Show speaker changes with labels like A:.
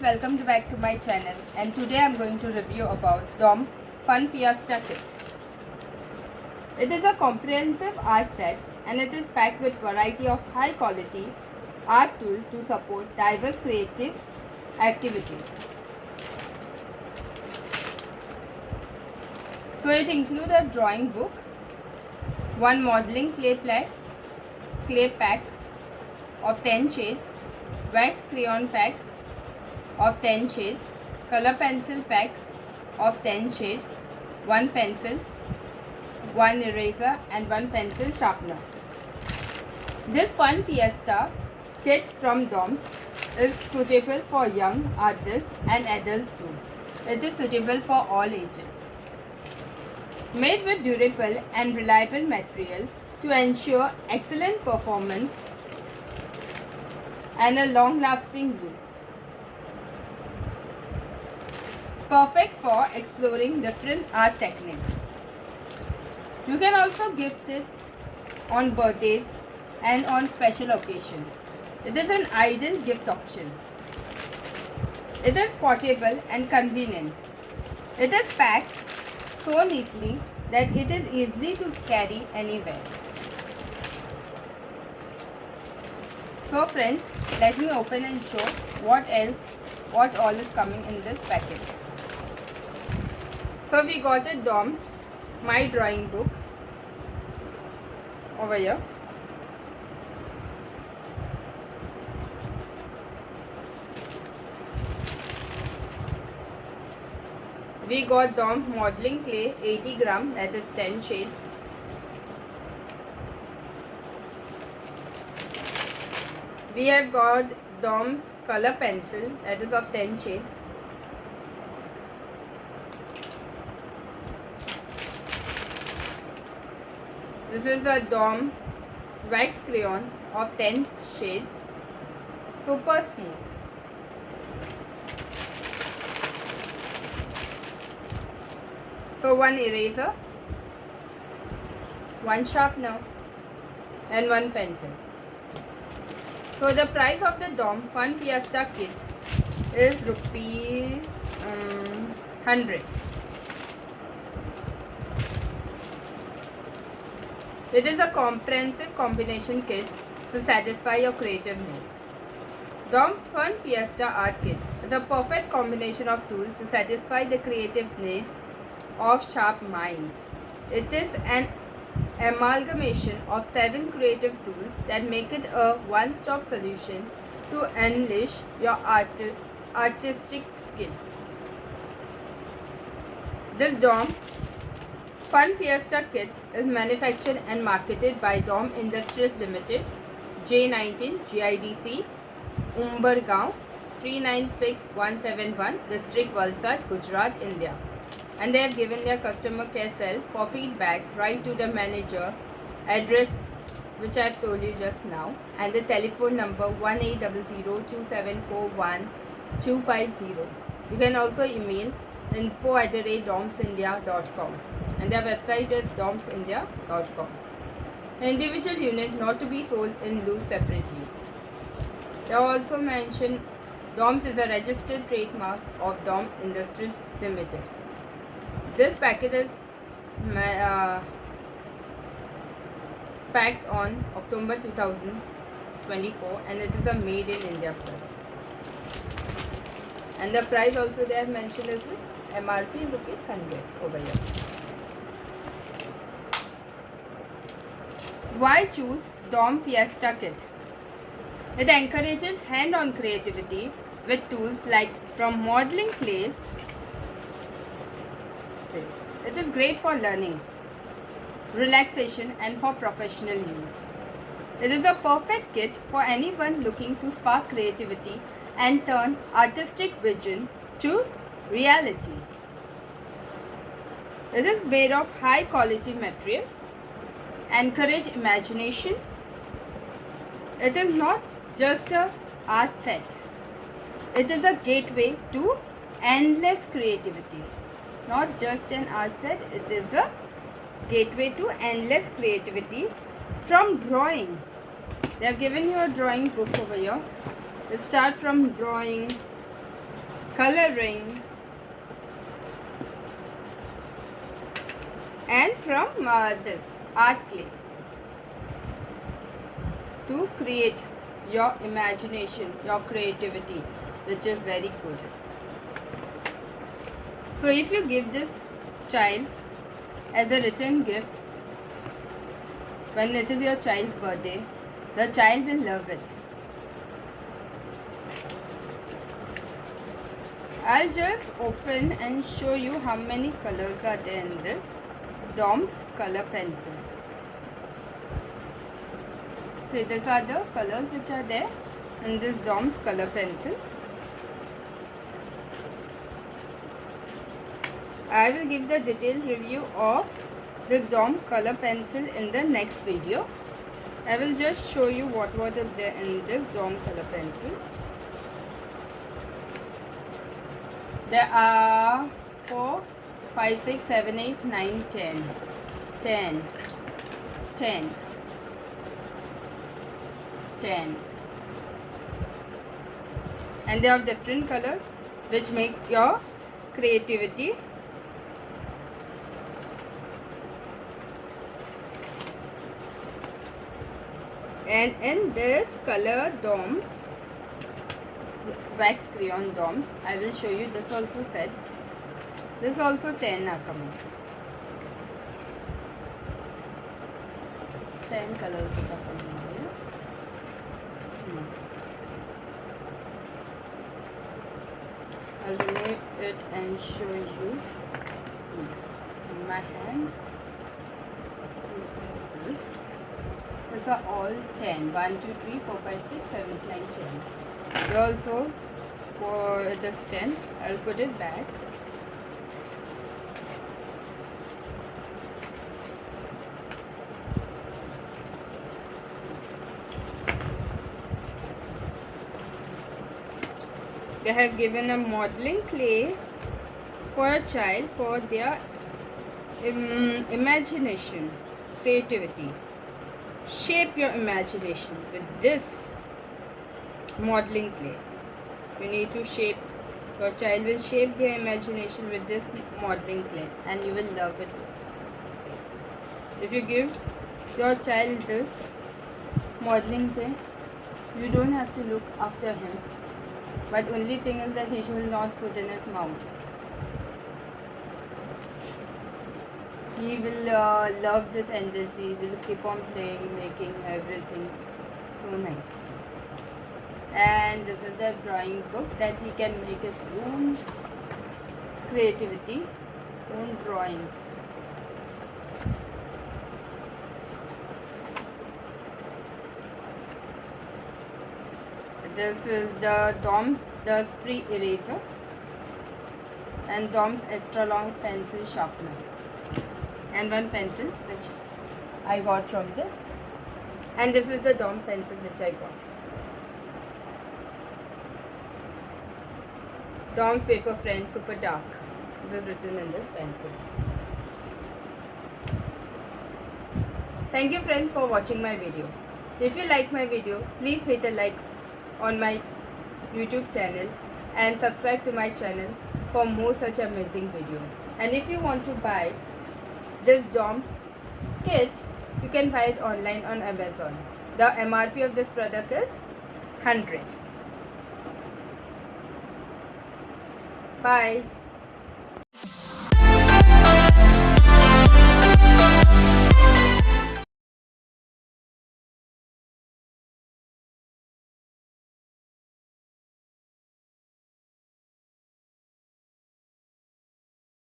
A: welcome back to my channel, and today I am going to review about Doms Fun Fiesta Kit. It is a comprehensive art set and it is packed with variety of high quality art tools to support diverse creative activities. So it includes a drawing book, one modeling clay pack of 10 shades, wax crayon pack of 10 shades, color pencil pack of 10 shades, one pencil, one eraser and one pencil sharpener. This Fun Fiesta kit from Doms is suitable for young artists and adults too. It is suitable for all ages. Made with durable and reliable material to ensure excellent performance and a long-lasting use. Perfect for exploring different art techniques. You can also gift it on birthdays and on special occasions. It is an ideal gift option. It is portable and convenient. It is packed so neatly that it is easy to carry anywhere. So friends, let me open and show what all is coming in this packet. So we got a Doms My Drawing Book over here. We got Doms Modeling Clay 80 gram, that is 10 shades. We have got Doms Color Pencil, that is of 10 shades. This is a Doms Wax Crayon of 10 shades, super smooth. So one eraser, one sharpener and one pencil. So the price of the Doms Fun Fiesta Kit is rupees 100. It is a comprehensive combination kit to satisfy your creative needs. Doms Fun Fiesta Art Kit is a perfect combination of tools to satisfy the creative needs of sharp minds. It is an amalgamation of 7 creative tools that make it a one-stop solution to unleash your artistic skill. This Doms Fun Fiesta Kit is manufactured and marketed by Doms Industries Limited, J19 GIDC, Umbergaon 396171, District Valsad, Gujarat, India. And they have given their customer care cell for feedback right to the manager, address which I have told you just now, and the telephone number 18002741 You can also email info@domsindia.com, and their website is domsindia.com. An individual unit not to be sold in loose separately. They also mentioned Doms is a registered trademark of Doms Industries Limited. This packet is packed on October 2024 and it is a made in India product. And the price also they have mentioned is MRP rupees 100 over here. Why choose Doms Fiesta Kit? It encourages hand-on creativity with tools like from modeling clays. It is great for learning, relaxation and for professional use. It is a perfect kit for anyone looking to spark creativity and turn artistic vision to reality. It is made of high quality material, encourage imagination. It is not just an art set. It is a gateway to endless creativity. Not just an art set, it is a gateway to endless creativity from drawing. They have given you a drawing book over here. Let's start from drawing coloring, and from this art clay to create your imagination, your creativity, which is very good. So if you give this child as a return gift, when it is your child's birthday, the child will love it. I'll just open and show you how many colors are there in this Doms color pencil. So these are the colors which are there in this Doms color pencil. I will give the detailed review of this Dom color pencil in the next video. I will just show you what was there in this Dom color pencil. There are 4, 5, 6, 7, 8, 9, 10. 10. 10. 10. And they have different colors which make your creativity. And in this color Doms, wax crayon Doms, I will show you this also set. This also 10 are coming. 10 colors which are coming here. I'll remove it and show you in my hands. This. These are all 10. 1, 2, 3, 4, 5, 6, 7, 8, 9, 10. They also for this 10. I'll put it back. They have given a modeling clay for a child for their imagination, creativity. Shape your imagination with this modeling clay. You need to shape, your child will shape their imagination with this modeling clay and you will love it. If you give your child this modeling clay, you don't have to look after him. But only thing is that he should not put in his mouth. He will love this endlessly. He will keep on playing, making everything so nice. And this is the drawing book that he can make his own creativity, own drawing. This is the Doms Dust Free Eraser and Doms Extra Long Pencil Sharpener. And one pencil which I got from this, and this is the Dom pencil which I got. Dom Paper Friend Super Dark. This is written in this pencil. Thank you friends for watching my video. If you like my video, please hit a like on my YouTube channel and subscribe to my channel for more such amazing video. And if you want to buy this Dom kit, you can buy it online on Amazon. The MRP of this product is 100. Bye.